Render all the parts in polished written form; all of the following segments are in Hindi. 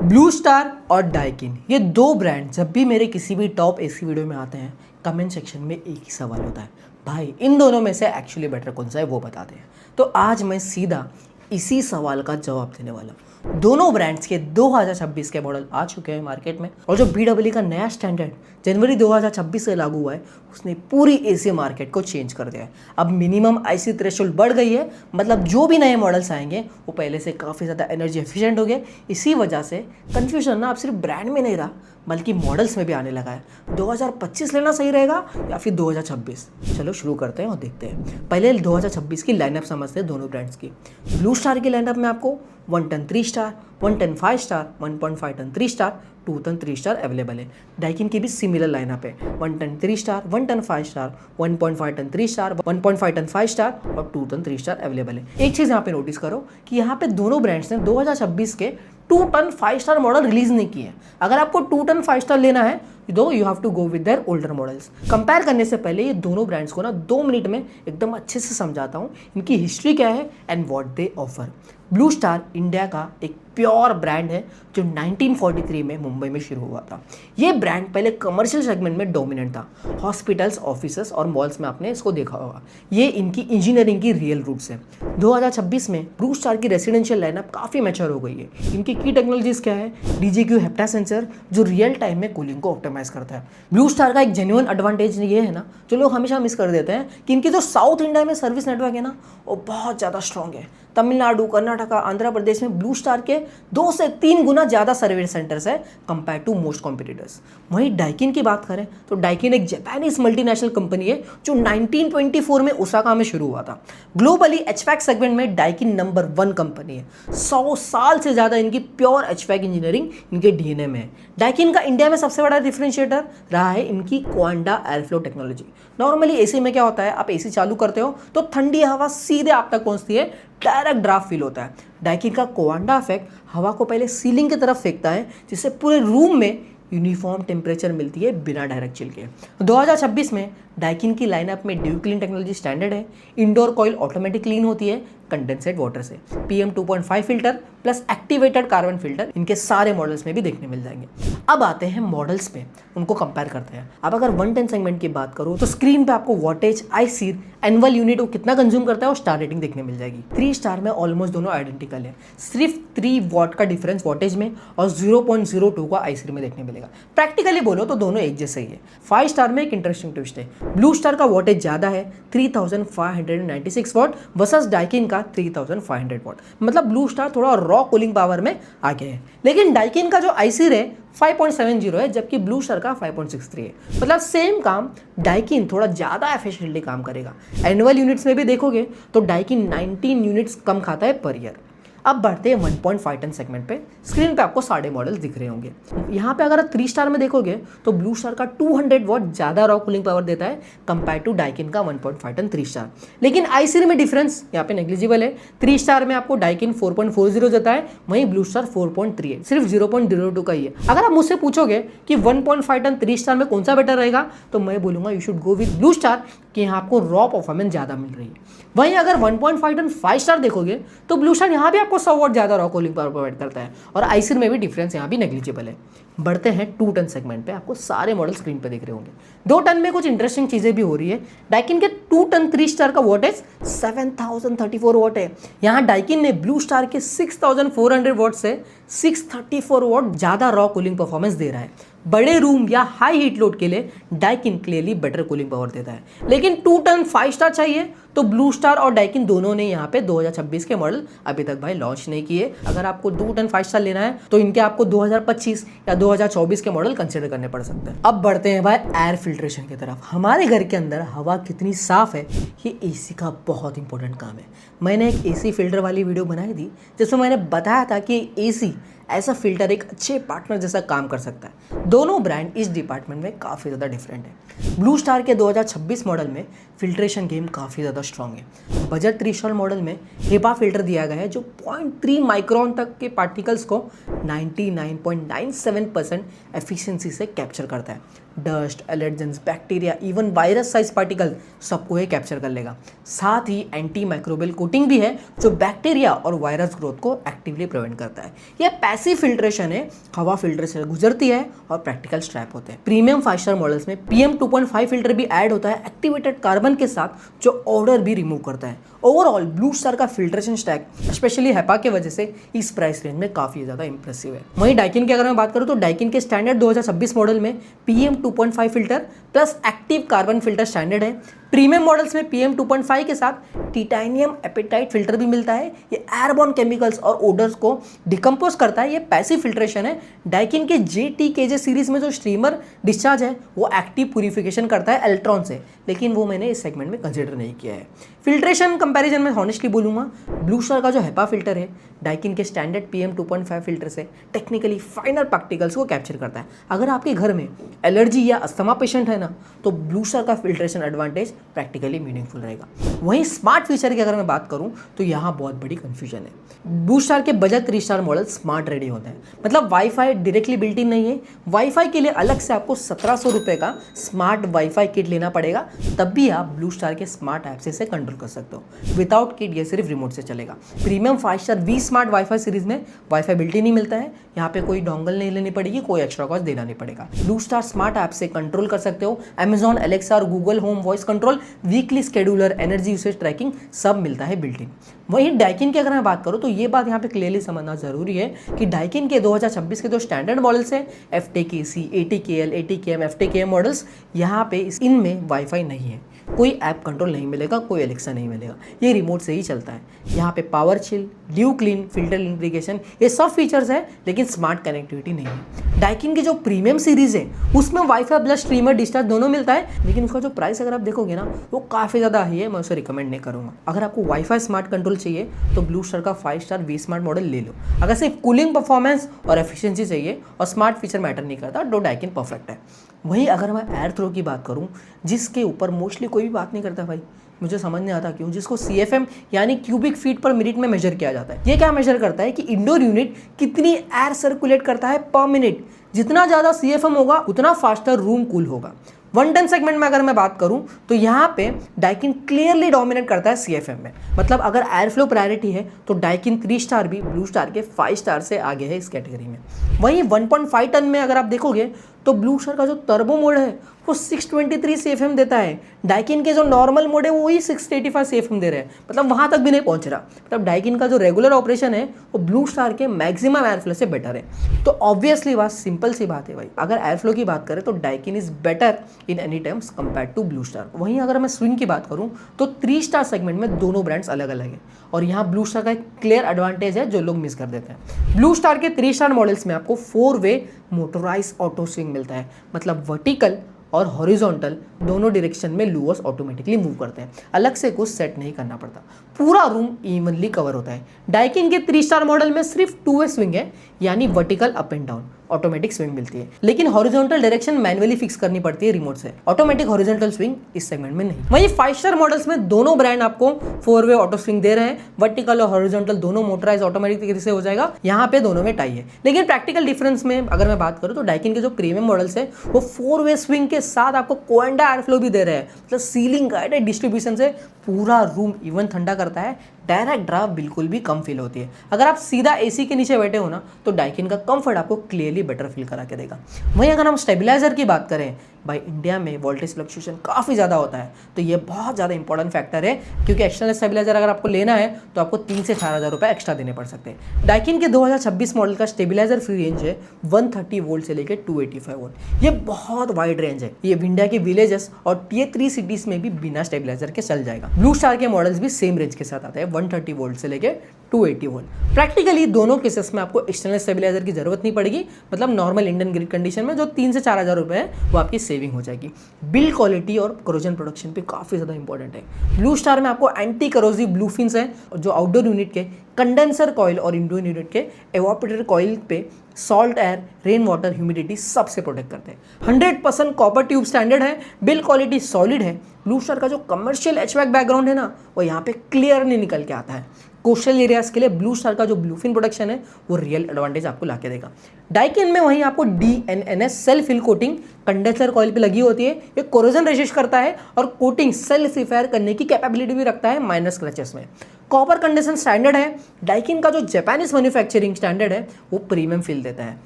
ब्लू स्टार और डाइकिन, ये दो ब्रांड जब भी मेरे किसी भी टॉप एसी वीडियो में आते हैं, कमेंट सेक्शन में एक ही सवाल होता है, भाई इन दोनों में से एक्चुअली बेटर कौन सा है वो बताते हैं। तो आज मैं सीधा इसी सवाल का जवाब देने वाला हूँ। दोनों ब्रांड्स के 2026 के मॉडल आ चुके हैं मार्केट में, और जो BW का नया स्टैंडर्ड जनवरी 2026 से लागू हुआ है, उसने पूरी एसी मार्केट को चेंज कर दिया है। अब मिनिमम आईसी थ्रेशोल्ड बढ़ गई है, मतलब जो भी नए मॉडल्स आएंगे वो पहले से काफ़ी ज़्यादा एनर्जी एफिशिएंट हो गए। इसी वजह से कन्फ्यूजन ना अब सिर्फ ब्रांड में नहीं रहा, बल्कि मॉडल्स में भी आने लगा है। 2025 लेना सही रहेगा या फिर 2026? चलो शुरू करते हैं और देखते हैं। पहले 2026 की लाइनअप समझते हैं दोनों ब्रांड्स की। ब्लू स्टार की लाइनअप में आपको 1 ton 3 star, 1 ton 5 star, 1.5 ton 3 star, 2 ton 3 star available है। डाइकिन की भी सिमिलर लाइनअप है, 1 ton 3 star, 1 ton 5 star, 1.5 ton 3 star, 1.5 ton 5 star और 2 टन 3 स्टार अवेलेबल है। एक चीज़ यहाँ पे नोटिस करो कि यहाँ पे दोनों ब्रांड्स ने 2026 के 2 टन 5 स्टार मॉडल रिलीज नहीं किए हैं। अगर आपको 2 टन 5 स्टार लेना है तो you have to go with their older models. Compare करने से पहले ये दोनों ब्रांड्स को ना 2 मिनट में एकदम अच्छे से समझाता हूँ, इनकी हिस्ट्री क्या है and what they offer. Blue star India का एक प्योर ब्रांड है जो 1943 में मुंबई में शुरू हुआ था। ये ब्रांड पहले कमर्शियल सेगमेंट में डोमिनेंट था। हॉस्पिटल्स, ऑफिसेस और मॉल्स में आपने इसको देखा होगा। ये इनकी इंजीनियरिंग की रियल रूट्स है। 2026 में ब्लू स्टार की रेसिडेंशियल लाइनअप काफ़ी मैच्योर हो गई है। इनकी की टेक्नोलॉजीज क्या है? DJQ हेप्टा सेंसर जो रियल टाइम में कूलिंग को ऑप्टिमाइज करता है। ब्लू स्टार का एक जेन्युइन एडवांटेज ये है ना, जो लोग हमेशा मिस कर देते हैं, कि इनकी जो साउथ इंडिया में सर्विस नेटवर्क है ना, वो बहुत ज़्यादा स्ट्रॉन्ग है। तमिलनाडु, कर्नाटका, आंध्र प्रदेश में ब्लू स्टार के 2 से 3 गुना ज़्यादा सर्विस सेंटर्स है कंपेयर टू मोस्ट कॉम्पिटिटर्स। वहीं डाइकिन की बात करें तो डाइकिन एक जापानीज मल्टीनेशनल कंपनी है जो 1924 में ओसाका में शुरू हुआ था। ग्लोबली एचवैक सेगमेंट में डाइकिन नंबर 1 कंपनी है। 100 साल से ज़्यादा इनकी प्योर एचवैक इंजीनियरिंग इनके DNA में है। डाइकिन का इंडिया में सबसे बड़ा डिफरेंशिएटर रहा है इनकी क्वांडा एयरफ्लो टेक्नोलॉजी। नॉर्मली एसी में क्या होता है, आप एसी चालू करते हो तो ठंडी हवा सीधे आप तक पहुंचती है, डायरेक्ट ड्राफ्ट फील होता है। डाइकिन का क्वांडा इफेक्ट हवा को पहले सीलिंग की तरफ फेंकता है, जिससे पूरे रूम में यूनिफॉर्म टेम्परेचर मिलती है बिना डायरेक्ट चिल के। 2026 में डाइकिन की लाइनअप में ड्यू क्लीन टेक्नोलॉजी स्टैंडर्ड है। इंडोर कॉइल ऑटोमेटिक क्लीन होती है कंडेंसेट वाटर से। PM 2.5 filter plus activated carbon filter इनके सारे मॉडल्स में भी देखने मिल जाएंगे। अब आते हैं मॉडल्स पे, उनको कंपेयर करते हैं। अब अगर 110 सेगमेंट की बात करो तो स्क्रीन पे आपको वॉटेज, IC, एनुअल यूनिट वो कितना कंज्यूम करता है और स्टार रेटिंग देखने मिल जाएगी। 3 स्टार में ऑलमोस्ट दोनों आइडेंटिकल है, सिर्फ 3 वॉट का डिफरेंस वॉटेज में और 0.02 का IC में देखने मिलेगा। प्रैक्टिकली बोलो तो दोनों एक जैसे ही है। 5 स्टार में एक इंटरेस्टिंग ट्विस्ट है, ब्लू स्टार का वॉटेज ज़्यादा है 3596 वॉट वर्सेस डाइकिन का 3500 वॉट। मतलब ब्लू स्टार थोड़ा रॉ कूलिंग पावर में आगे है, लेकिन डाइकिन का जो IC है 5.70 है, जबकि ब्लू स्टार का 5.63 है। मतलब सेम काम डाइकिन थोड़ा ज़्यादा एफिशिएंटली काम करेगा। एनुअल यूनिट्स में भी देखोगे तो डाइकिन 19 यूनिट्स कम खाता है पर ईयर। अब बढ़ते हैं 1.5 टन सेगमेंट पे। स्क्रीन पे आपको सारे मॉडल्स दिख रहे होंगे। यहाँ पे अगर 3 स्टार में देखोगे तो ब्लू स्टार का 200 वॉट ज़्यादा रॉ कूलिंग पावर देता है कंपेयर टू डाइकिन का 1.5 टन 3 स्टार। लेकिन IC में डिफरेंस यहाँ पे नेग्लिजिबल है। 3 स्टार में आपको डाइकिन 4.40 देता है, वहीं ब्लू स्टार 4.38, सिर्फ 0.02 का ही है। अगर आप मुझसे पूछोगे कि 1.5 टन 3 स्टार में कौन सा बेटर रहेगा, तो मैं बोलूँगा you should go with blue star, कि यहाँ आपको रॉ परफॉर्मेंस ज़्यादा मिल रही है। वहीं अगर 1.5 टन 5 स्टार देखोगे तो ब्लू स्टार यहाँ भी आपको 100 वॉट ज़्यादा रॉ कूलिंग पावर प्रोवाइड करता है, और IC में भी डिफरेंस यहाँ भी नेग्लिजिबल है। बढ़ते हैं 2 टन सेगमेंट पे, आपको सारे मॉडल स्क्रीन पे दिख रहे होंगे। 2 टन में कुछ इंटरेस्टिंग चीज़ें भी हो रही है। डाइकिन के 2 टन 3 स्टार का वॉटेज 7034 वॉट है। यहाँ डाइकिन ने ब्लू स्टार के 6400 वॉट से 634 वॉट ज़्यादा रॉ कूलिंग परफॉर्मेंस दे रहा है। बड़े रूम या हाई हीट लोड के लिए Daikin clearly better cooling power देता है। लेकिन 2 टन 5 स्टार चाहिए तो ब्लू स्टार और डाइकिन दोनों ने यहाँ पे 2026 के मॉडल अभी तक भाई लॉन्च नहीं किए। अगर आपको 2 टन 5 स्टार लेना है तो इनके आपको 2025 या 2024 के मॉडल कंसिडर करने पड़ सकते हैं। अब बढ़ते हैं भाई एयर फिल्ट्रेशन की तरफ। हमारे घर के अंदर हवा कितनी साफ है, ये AC का बहुत इंपॉर्टेंट काम है। मैंने एक AC फिल्टर वाली वीडियो बनाई थी जिसमें मैंने बताया था कि AC ऐसा फिल्टर एक अच्छे पार्टनर जैसा काम कर सकता है। दोनों ब्रांड इस डिपार्टमेंट में काफ़ी ज़्यादा डिफरेंट है। ब्लू स्टार के 2026 मॉडल में फिल्ट्रेशन गेम काफ़ी ज़्यादा स्ट्रॉन्ग है। बजट 3 स्टार मॉडल में HEPA फिल्टर दिया गया है जो 0.3 माइक्रोन तक के पार्टिकल्स को 99.97% एफिशिएंसी से कैप्चर करता है। Dust, allergens, bacteria, even virus size particle सबको ये कैप्चर कर लेगा। साथ ही एंटी माइक्रोबियल कोटिंग भी है जो बैक्टीरिया और वायरस ग्रोथ को एक्टिवली प्रिवेंट करता है। यह पैसिव फिल्ट्रेशन है, हवा फिल्टर से गुजरती है और प्रैक्टिकल स्ट्रैप होते हैं। प्रीमियम 5 स्टार मॉडल्स में PM 2.5 फिल्टर भी ऐड होता है एक्टिवेटेड कार्बन के साथ, जो ऑर्डर भी रिमूव करता है। ओवरऑल ब्लू स्टार का फिल्ट्रेशन स्टैक स्पेशली हेपा के वजह से इस प्राइस रेंज में काफी ज्यादा इंप्रेसिव है। वहीं डाइकिन की अगर मैं बात करूं तो डाइकिन के स्टैंडर्ड 2026 मॉडल में PM 2.5 filter plus active carbon filter standard है। प्रीमियम मॉडल्स में PM 2.5 के साथ टिटेनियम एपेटाइट फिल्टर भी मिलता है। ये एयरबॉर्न केमिकल्स और ओडर्स को डिकम्पोज करता है। ये पैसिव फिल्ट्रेशन है। डाइकिन के JTKJ सीरीज में जो स्ट्रीमर डिस्चार्ज है वो एक्टिव प्यूरिफिकेशन करता है इलेक्ट्रॉन से, लेकिन वो मैंने इस सेगमेंट में कंसिडर नहीं किया है। फिल्ट्रेशन कंपैरिजन में हॉनेस्टली बोलूंगा, ब्लू स्टार का जो हेपा फिल्टर है डाइकिन के स्टैंडर्ड PM 2.5 फिल्टर से टेक्निकली फाइनर पार्टिकल्स को कैप्चर करता है। अगर आपके घर में एलर्जी या अस्थमा पेशेंट है ना, तो ब्लू स्टार का फिल्ट्रेशन एडवांटेज प्रैक्टिकली मीनिंगफुल रहेगा। वहीं स्मार्ट फीचर की अगर मैं बात करूं तो यहाँ बहुत बड़ी कंफ्यूजन है। ब्लू स्टार के budget 3 star model smart ready होते हैं, मतलब वाईफाई डायरेक्टली बिल्ट इन नहीं है। वाईफाई के लिए अलग से आपको 1700 रुपये का स्मार्ट वाईफाई किट लेना पड़ेगा, तब भी आप ब्लू स्टार के स्मार्ट ऐप से इसे कंट्रोल कर सकते हो। विदाउट किट ये सिर्फ रिमोट से चलेगा। Premium 5 star V smart WiFi series में वाईफाई बिल्ट इन ही मिलता है। यहाँ पे कोई डोंगल नहीं लेनी पड़ेगी, कोई एक्स्ट्रा कॉस्ट देना नहीं पड़ेगा। ब्लू स्टार स्मार्ट ऐप से कंट्रोल कर सकते हो। Amazon Alexa और Google Home voice control, weekly scheduler, energy usage tracking सब मिलता है बिल्ट इन। वहीं डाइकिन की अगर मैं बात करूं तो ये बात यहाँ पे क्लियरली समझना जरूरी है कि डाइकिन के 2026 के जो स्टैंडर्ड मॉडल्स हैं FTKC, ATKL, ATKM, FTKM models, यहाँ पे इनमें वाईफाई नहीं है। कोई ऐप कंट्रोल नहीं मिलेगा, कोई एलेक्सा नहीं मिलेगा, ये रिमोट से ही चलता है। यहाँ पे power chill, due clean, filter integration, ये सब फीचर्स है, लेकिन स्मार्ट कनेक्टिविटी नहीं है। डाइकिन की जो प्रीमियम सीरीज है उसमें वाईफाई प्लस स्ट्रीमर डिस्चार्ज दोनों मिलता है, लेकिन उसका जो प्राइस अगर आप देखोगे ना वो काफ़ी ज़्यादा हाई है। मैं उसे रिकमेंड नहीं करूँगा। अगर आपको वाईफाई स्मार्ट कंट्रोल चाहिए तो ब्लू स्टार का 5 स्टार वी स्मार्ट मॉडल ले लो। अगर सिर्फ कूलिंग परफॉर्मेंस और एफिशिएंसी चाहिए और स्मार्ट फीचर मैटर नहीं करता, तो डाइकिन परफेक्ट है। वहीं अगर मैं एयर थ्रो की बात करूं, जिसके ऊपर मोस्टली कोई भी बात नहीं करता भाई, मुझे समझ नहीं आता क्यों, जिसको CFM यानी क्यूबिक फीट पर मिनट में मेजर किया जाता है। ये क्या मेजर करता है कि इंडोर यूनिट कितनी एयर सर्कुलेट करता है पर मिनट। जितना ज़्यादा CFM होगा उतना फास्टर रूम कूल होगा। 110 सेगमेंट में अगर मैं बात करूं तो यहाँ पे डाइकिन क्लियरली डोमिनेट करता है CFM में। मतलब अगर एयर फ्लो प्रायोरिटी है तो डाइकिन 3 स्टार भी ब्लू स्टार के 5 स्टार से आगे है इस कैटेगरी में। वहीं 1.5 टन में अगर आप देखोगे तो ब्लू स्टार का जो टर्बो मोड है वो 623 CFM देता है। डाइकिन के जो नॉर्मल मोड है वो ही 685 CFM दे रहे हैं, मतलब वहाँ तक भी नहीं पहुँच रहा। मतलब डाइकिन का जो रेगुलर ऑपरेशन है वो ब्लू स्टार के मैक्सिमम एयर फ्लो से बेटर है। तो ऑब्वियसली बात सिंपल सी बात है भाई, अगर एयर फ्लो की बात करें तो Daikin is better in any terms compare to Blue Star. वहीं अगर मैं स्विंग की बात करूँ तो 3 स्टार सेगमेंट में दोनों ब्रांड्स अलग अलग हैं, और यहाँ ब्लू स्टार का एक क्लियर एडवांटेज है जो लोग मिस कर देते हैं। ब्लू स्टार के 3 स्टार मॉडल्स में आपको 4 वे मोटोराइज ऑटो स्विंग मिलता है, मतलब वर्टिकल और हॉरिजॉन्टल दोनों डायरेक्शन में लूवर्स ऑटोमेटिकली मूव करते हैं, अलग से कुछ सेट नहीं करना पड़ता, पूरा रूम इवनली कवर होता है। डाइकिन के 3 स्टार मॉडल में सिर्फ 2 वे स्विंग है, यानी vertical up and down automatic swing मिलती है, लेकिन हॉरिजॉन्टल डायरेक्शन मैन्युअली फिक्स करनी पड़ती है रिमोट से। ऑटोमेटिक हॉरिजॉन्टल स्विंग इस सेगमेंट में नहीं। वहीं 5 स्टार मॉडल्स में दोनों ब्रांड आपको 4 वे ऑटो स्विंग दे रहे हैं, वर्टिकल और हॉरिजॉन्टल दोनों मोटराइज ऑटोमेटिक तरीके से हो जाएगा। यहाँ पे दोनों में टाई है, लेकिन प्रैक्टिकल डिफरेंस में अगर मैं बात करूँ तो डाइकिन के जो प्रीमियम मॉडल्स है वो 4 वे स्विंग के साथ आपको कोएंडा एयर फ्लो भी दे रहे हैं, मतलब सीलिंग गाइडेड डिस्ट्रीब्यूशन से पूरा रूम इवन ठंडा करता है। डायरेक्ट ड्राफ्ट बिल्कुल भी कम फील होती है। अगर आप सीधा AC के नीचे बैठे हो ना तो डाइकिन का कंफर्ट आपको क्लियरली बेटर फील करा के देगा। वहीं अगर हम स्टेबलाइजर की बात करें, भाई इंडिया में वोल्टेज फ्लक्चुएशन काफ़ी ज़्यादा होता है, तो ये बहुत ज़्यादा इंपॉर्टेंट फैक्टर है, क्योंकि एक्सटर्नल स्टेबलाइजर अगर आपको लेना है तो आपको 3 से 4 हज़ार रुपये एक्स्ट्रा देने पड़ सकते हैं। डाइकिन के 2026 मॉडल का स्टेबलाइजर फ्री रेंज है 130 वोल्ट से लेकर 285 वोल्ट। ये बहुत वाइड रेंज है, ये इंडिया के विलेजेस और Tier 3 सिटीज़ में भी बिना स्टेबलाइजर के चल जाएगा। ब्लू स्टार के मॉडल्स भी सेम रेंज के साथ आते हैं, 130 वोल्ट से लेकर 280 वोल्ट। प्रैक्टिकली दोनों केसेस में आपको एक्सटर्नल स्टेबलाइजर की जरूरत नहीं पड़ेगी, मतलब नॉर्मल इंडियन ग्रिड कंडीशन में जो 3 से 4 हज़ार रुपये है वो आपकी सेविंग हो जाएगी। बिल्ड क्वालिटी और करोजन प्रोडक्शन पे काफ़ी ज़्यादा इंपॉर्टेंट है। ब्लू स्टार में आपको एंटी करोजिव ब्लू फिन्स है, जो आउटडोर यूनिट के कंडेंसर कॉइल और इंडोर यूनिट के एवापोरेटर कॉइल पे salt air, rain water, humidity सबसे प्रोटेक्ट करते हैं। 100% कॉपर ट्यूब स्टैंडर्ड है, बिल्ड क्वालिटी सॉलिड है। ब्लू स्टार का जो कमर्शियल HVAC बैकग्राउंड है ना वो यहाँ पे क्लियर नहीं निकल के आता है। कोस्टल एरियाज के लिए ब्लू स्टार का जो ब्लूफिन प्रोडक्शन है वो रियल एडवांटेज आपको ला के देगा। डाइकिन में वहीं आपको DNNS self fill coating condenser coil पे लगी होती है, ये कोरोजन रेजिस्ट करता है और कोटिंग सेल्फ रिपेयर करने की कैपेबिलिटी भी रखता है माइनर स्क्रैचेस में। कॉपर कंडीशन स्टैंडर्ड है। डाइकिन का जो जापानीज मैन्युफैक्चरिंग स्टैंडर्ड है वो प्रीमियम फील देता है।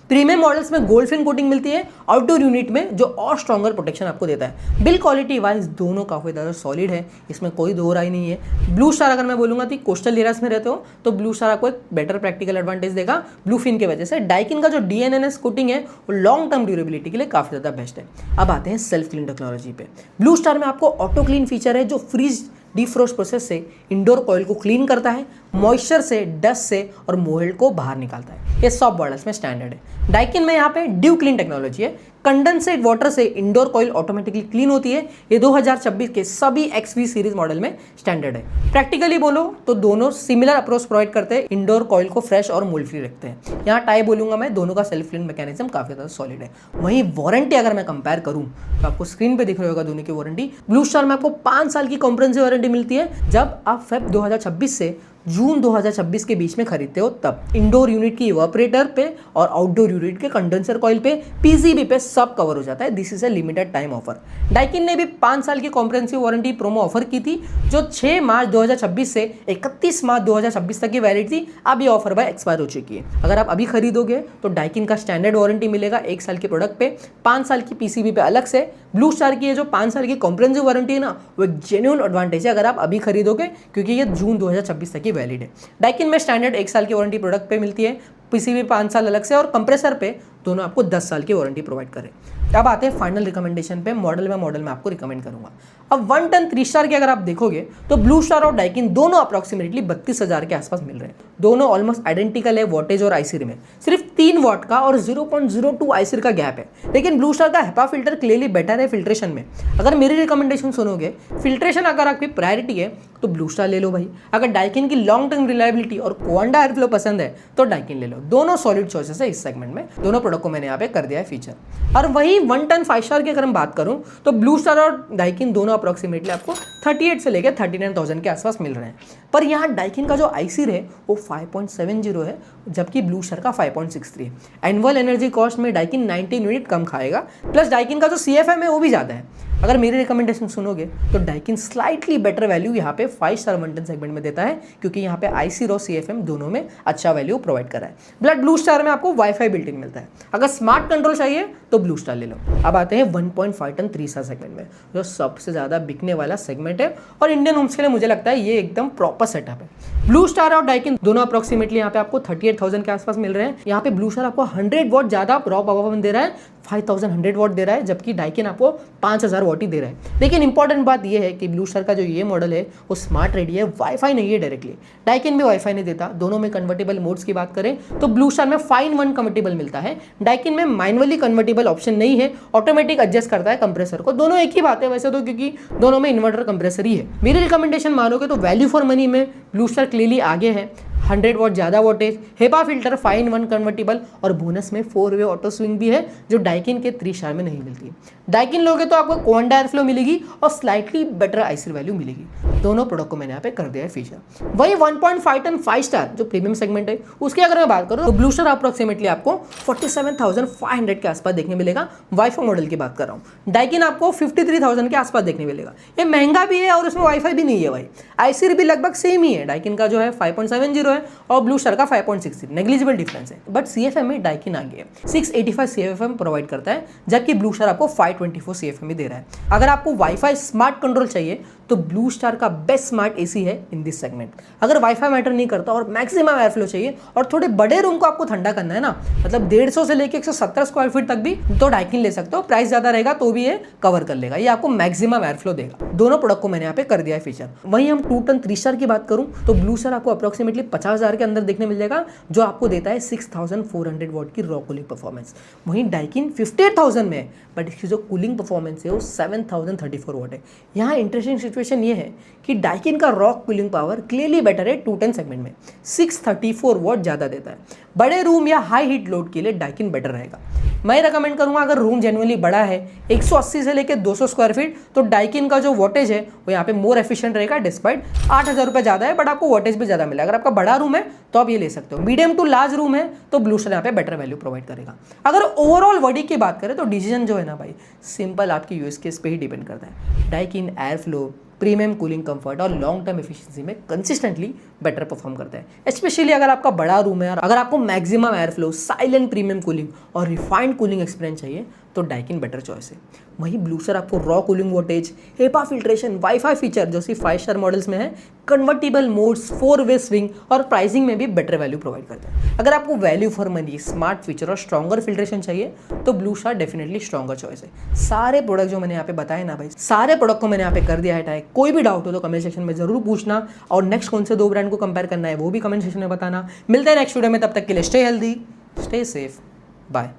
प्रीमियम मॉडल्स में गोल्ड फिन कोटिंग मिलती है आउटडोर यूनिट में, जो और स्ट्रॉन्गर प्रोटेक्शन आपको देता है। बिल क्वालिटी वाइज दोनों काफ़ी ज़्यादा सॉलिड है, इसमें कोई दो राय नहीं है। ब्लू स्टार अगर मैं बोलूँगा कि कोस्टल एरियाज में रहते हो तो ब्लू स्टार आपको एक बेटर प्रैक्टिकल एडवांटेज देगा ब्लू फिन की वजह से। डाइकिन का जो DNNS कोटिंग है वो लॉन्ग टर्म ड्यूरेबिलिटी के लिए काफ़ी ज़्यादा बेस्ट है। अब आते हैं सेल्फ क्लीन टेक्नोलॉजी पे। ब्लू स्टार में आपको ऑटो क्लीन फीचर है जो फ्रीज डीफ्रोस्ट प्रोसेस से इंडोर कॉइल को क्लीन करता है, मॉइस्चर से, डस्ट से और मोल्ड को बाहर निकालता है। ये सब मॉडल्स में स्टैंडर्ड है। डाइकिन में यहाँ पे ड्यू क्लीन टेक्नोलॉजी है। कंडेंसेट वाटर से इंडोर कॉइल ऑटोमेटिकली क्लीन होती है। ये 2026 के सभी XV सीरीज मॉडल में स्टैंडर्ड है। प्रैक्टिकली बोलो तो दोनों सिमिलर अप्रोच प्रोवाइड करते हैं, इंडोर कॉइल को फ्रेश और मोल्ड फ्री रखते हैं। यहाँ टाई बोलूंगा मैं, दोनों का सेल्फ क्लीन मैकेनिज्म काफी ज्यादा सॉलिड है। वहीं वारंटी अगर मैं कंपेयर करूँ तो आपको स्क्रीन पे दिख रहा होगा दोनों की वारंटी। ब्लू स्टार में आपको 5 साल की कॉम्प्रिहेंसिव वारंटी मिलती है जब आप फेब 2026 से जून 2026 के बीच में खरीदते हो तब। इंडोर यूनिट की इवापोरेटर पे और आउटडोर यूनिट के कंडेंसर कॉइल पे, PCB पे सब कवर हो जाता है। This is a limited time offer. Daikin ने भी 5 साल की कॉम्प्रिहेंसिव वारंटी प्रोमो ऑफर की थी जो 6 मार्च 2026 से 31 मार्च 2026 तक की वैलिड थी। अब ये ऑफर बाय एक्सपायर हो चुकी है। अगर आप अभी खरीदोगे तो डाइकिन का स्टैंडर्ड वारंटी मिलेगा 1 साल के प्रोडक्ट पे, 5 साल की PCB पे अलग से। ब्लू स्टार की ये जो 5 साल की कॉम्प्रिहेंसिव वारंटी है ना, वो एक जेन्युइन एडवांटेज है अगर आप अभी खरीदोगे, क्योंकि ये जून 2026 तक की वैलिड है। डाइकिन में स्टैंडर्ड 1 साल की वारंटी प्रोडक्ट पे मिलती है, PCB 5 साल अलग से और कंप्रेसर पे दोनों आपको 10 साल की वारंटी प्रोवाइड करें। अब आते हैं फाइनल रिकमेंडेशन पे। मॉडल में आपको रिकमेंड करूंगा। अब 1 टन 3 स्टार के अगर आप देखोगे तो ब्लू स्टार और डाइकिन दोनों अप्रॉक्सीमेटली 32,000 के आसपास मिल रहे हैं। दोनों ऑलमोस्ट आइडेंटिकल है वॉटेज और आईसीर में, सिर्फ 3 वॉट का और 0.02 आईसीर का गैप है। लेकिन ब्लू स्टार का HEPA फिल्टर क्लियरली बेटर है फिल्ट्रेशन में। अगर मेरी रिकमेंडेशन सुनोगे, फिल्ट्रेशन अगर आपकी प्रायोरिटी है तो ब्लू स्टार ले लो भाई। अगर डाइकिन की लॉन्ग टर्म रिलायबिलिटी और क्वांडा एयर फ्लो पसंद है तो डाइकिन ले लो। दोनों सॉलिड चॉइसेस है इस सेगमेंट में, दोनों प्रोडक्ट को मैंने यहाँ पे कर दिया है फीचर। और वही 1 टन 5 स्टार की अगर हम बात करूं तो ब्लू स्टार और डाइकिन दोनों अप्रोक्सीमेटली आपको 38 से लेकर 39,000 के आसपास मिल रहे हैं। पर यहाँ डाइकिन का जो आईसीर है वो 5.70 है, जबकि ब्लू स्टार का 5.63 है। एनुअल एनर्जी कॉस्ट में डाइकिन 19 यूनिट कम खाएगा, प्लस डाइकिन का जो CFM है वो भी ज़्यादा है। अगर मेरी रिकमेंडेशन सुनोगे तो डाइकिन स्लाइटली बेटर वैल्यू यहाँ पे 5 स्टार 1 टन सेगमेंट में देता है, क्योंकि यहाँ पे आईसीर और CFM दोनों में अच्छा वैल्यू प्रोवाइड कर रहा है। ब्लू स्टार में आपको वाईफाई बिल्ट इन मिलता है। अगर स्मार्ट कंट्रोल चाहिए तो ब्लू स्टार ले लो। अब आते हैं 1.5 टन 3 स्टार सेगमेंट में, जो सबसे ज़्यादा बिकने वाला सेगमेंट है और इंडियन होम्स के लिए मुझे लगता है ये एकदम प्रॉपर सेटअप है। ब्लू स्टार और डाइकिन दोनों अप्रोक्सीमेटली यहाँ पे आपको 38,000 के आसपास मिल रहे हैं। यहाँ पे ब्लू स्टार आपको 100 वॉट ज़्यादा रॉ पावर दे रहा है, 5100 वॉट दे रहा है, जबकि डाइकिन आपको 5000 वॉट ही दे रहा है। लेकिन इंपॉर्टेंट बात यह है कि ब्लू स्टार का जो ये मॉडल है वो स्मार्ट रेडी है, वाईफाई नहीं है डायरेक्टली। डाइकिन भी वाईफाई नहीं देता। दोनों में कन्वर्टेबल मोड्स की बात करें तो ब्लू स्टार में 5-in-1 कन्वर्टेबल मिलता है, डाइकिन में मैनुअली कन्वर्टेबल ऑप्शन नहीं है, ऑटोमेटिक एडजस्ट करता है कंप्रेसर को। दोनों एक ही बात है वैसे तो, क्योंकि दोनों में इन्वर्टर कंप्रेसर ही है। मेरी रिकमेंडेशन मानोगे तो वैल्यू फॉर मनी में ब्लू स्टार क्लियरली आगे है। 100 वॉट ज़्यादा voltage, HEPA filter, 5-in-1 convertible और बोनस में 4-वे ऑटो स्विंग भी है, जो डाइकिन के 3 स्टार में नहीं मिलती। डाइकिन लोगे तो आपको क्वांडा एयर फ्लो मिलेगी और स्लाइटली बेटर आईसीर वैल्यू मिलेगी। दोनों प्रोडक्ट को मैंने यहाँ पे कर दिया है फीचर। वही 1.5 टन 5 स्टार जो प्रीमियम सेगमेंट है उसकी अगर मैं बात करूँ तो ब्लू स्टार अप्रोक्सीमेटली आपको 47,500 के आसपास देखने मिलेगा। वाईफाई मॉडल की बात कर रहा हूँ। डाइकिन आपको 53,000 के आसपास देखने मिलेगा। ये महंगा भी है और इसमें वाईफाई भी नहीं है भाई। आईसीर भी लगभग सेम ही है, डाइकिन का जो है 5.70 है और ब्लू स्टार का 5.63, नेग्लिजिबल डिफरेंस है। बट CFM में डाइकिन आगे है, 685 CFM प्रोवाइड करता है, जबकि ब्लू स्टार आपको 524 CFM ही दे रहा है। अगर आपको वाईफाई स्मार्ट कंट्रोल चाहिए तो ब्लू स्टार का बेस्ट स्मार्ट एसी है इन दिस सेगमेंट। अगर वाईफाई मैटर नहीं करता और मैक्सिमम एयर फ्लो चाहिए और थोड़े बड़े रूम को आपको ठंडा करना है ना, मतलब 150 से लेकर 170 स्क्वायर फीट तक भी, तो डाइकिन ले सकते हो। प्राइस ज्यादा रहेगा तो भी ये कवर कर लेगा, ये आपको मैक्सिमम एयर फ्लो देगा। दोनों प्रोडक्ट को मैंने यहाँ पे कर दिया है फीचर। वहीं हम 2 टन 3 स्टार की बात करूं तो ब्लू स्टार आपको अप्रोक्सीमेटली 50,000 के अंदर देखने मिल जाएगा, जो आपको देता है 6400 वॉट की रॉ कूलिंग परफॉर्मेंस। वहीं डाइकिन 58,000 में है, बट इसकी जो कूलिंग परफॉर्मेंस है वो 7034 वॉट है। यहाँ इंटरेस्टिंग सिचुएशन ये है कि डाइकिन का raw cooling power clearly better है 210 सेगमेंट में, 634 वॉट ज़्यादा देता है। बड़े रूम या हाई हीट लोड के लिए डाइकिन बेटर रहेगा। मैं रिकमेंड करूंगा अगर रूम जेन्युइनली बड़ा है 180 से लेकर 200 स्क्वायर फीट, तो डाइकिन का जो वोटेज है वो यहाँ पे मोर एफिशिएंट रहेगा। डिस्पाइट 8,000 रुपये ज़्यादा है, बट आपको वोटेज भी ज़्यादा मिलेगा। अगर आपका बड़ा रूम है तो आप ये ले सकते हो। मीडियम टू लार्ज रूम है तो ब्लू स्टार यहाँ पे बेटर वैल्यू प्रोवाइड करेगा। अगर ओवरऑल बॉडी की बात करें तो डिसीजन जो है ना भाई, सिंपल आपकी यूएस केस पे ही डिपेंड करता है। Daikin air flow, premium cooling comfort और लॉन्ग टर्म एफिशिएंसी में कंसिस्टेंटली बेटर परफॉर्म करता है। स्पेशली अगर आपका बड़ा रूम है और अगर आपको maximum air flow, silent premium cooling और रिफाइंड कूलिंग एक्सपीरियंस चाहिए तो डाइकिन बेटर चॉइस है। वहीं ब्लू स्टार आपको raw cooling voltage, HEPA filtration, wifi feature जो कि 5 स्टार मॉडल्स में है, कन्वर्टिबल मोड्स, 4-वे स्विंग और प्राइसिंग में भी बेटर वैल्यू प्रोवाइड करता है। अगर आपको value for money, smart feature और स्ट्रॉन्गर फिल्ट्रेशन चाहिए तो blue star definitely stronger choice है। सारे प्रोडक्ट जो मैंने यहाँ पे बताए ना भाई, सारे प्रोडक्ट को मैंने यहाँ पे कर दिया है टाइप। कोई भी डाउट हो तो कमेंट सेक्शन में जरूर पूछना, और नेक्स्ट कौन से 2 ब्रांड को कंपेयर करना है वो भी कमेंट सेक्शन में बताना। मिलते हैं नेक्स्ट वीडियो में, तब तक के लिए stay healthy, stay safe, bye.